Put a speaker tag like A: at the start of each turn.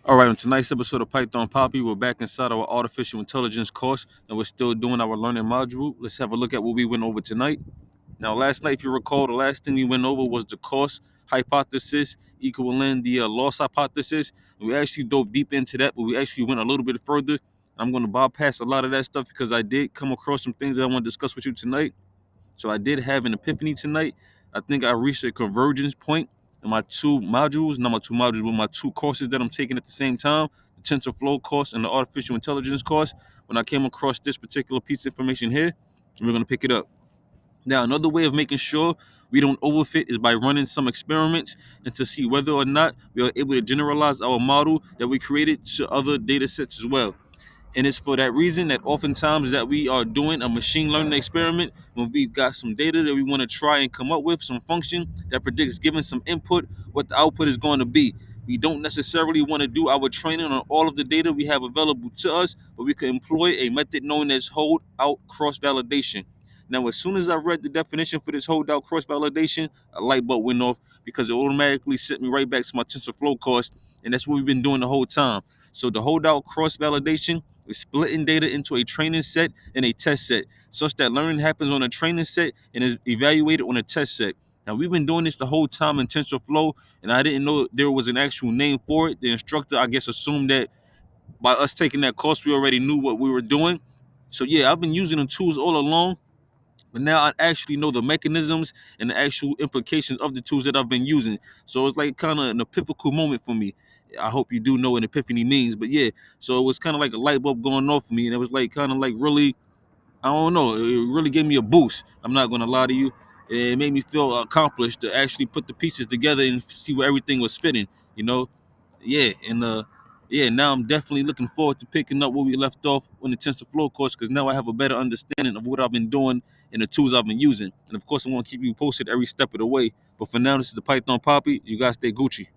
A: All right, on tonight's episode of Python Papi, we're back inside our artificial intelligence course, and we're still doing our learning module. Let's have a look at what we went over tonight. Now, last night, if you recall, the last thing we went over was the cost hypothesis equaling the loss hypothesis. And we actually dove deep into that, but we actually went a little bit further. I'm going to bypass a lot of that stuff because I did come across some things that I want to discuss with you tonight. So I did have an epiphany tonight. I think I reached a convergence point in my two modules, not my two modules, but my two courses that I'm taking at the same time, the TensorFlow course and the artificial intelligence course. When I came across this particular piece of information here, we're going to pick it up. Now, another way of making sure we don't overfit is by running some experiments and to see whether or not we are able to generalize our model that we created to other data sets as well. And it's for that reason that oftentimes that we are doing a machine learning experiment when we've got some data that we want to try and come up with some function that predicts, given some input, what the output is going to be. We don't necessarily want to do our training on all of the data we have available to us, but we can employ a method known as hold out cross validation. Now, as soon as I read the definition for this hold out cross validation, a light bulb went off because it automatically sent me right back to my TensorFlow course, and that's what we've been doing the whole time. So the hold out cross validation is splitting data into a training set and a test set, such that learning happens on a training set and is evaluated on a test set. Now, we've been doing this the whole time in TensorFlow, and I didn't know there was an actual name for it. The instructor, I guess, assumed that by us taking that course, we already knew what we were doing. So, yeah, I've been using the tools all along, but now I actually know the mechanisms and the actual implications of the tools that I've been using. So it's like kind of an epiphanical moment for me. I hope you do know what epiphany means, but yeah. So it was kind of like a light bulb going off for me, and it was like kind of like really, I don't know, it really gave me a boost. I'm not gonna lie to you. It made me feel accomplished to actually put the pieces together and see where everything was fitting. You know, yeah, and yeah, now I'm definitely looking forward to picking up where we left off on the TensorFlow course because now I have a better understanding of what I've been doing and the tools I've been using. And of course, I want to keep you posted every step of the way. But for now, this is the Python Poppy. You guys stay Gucci.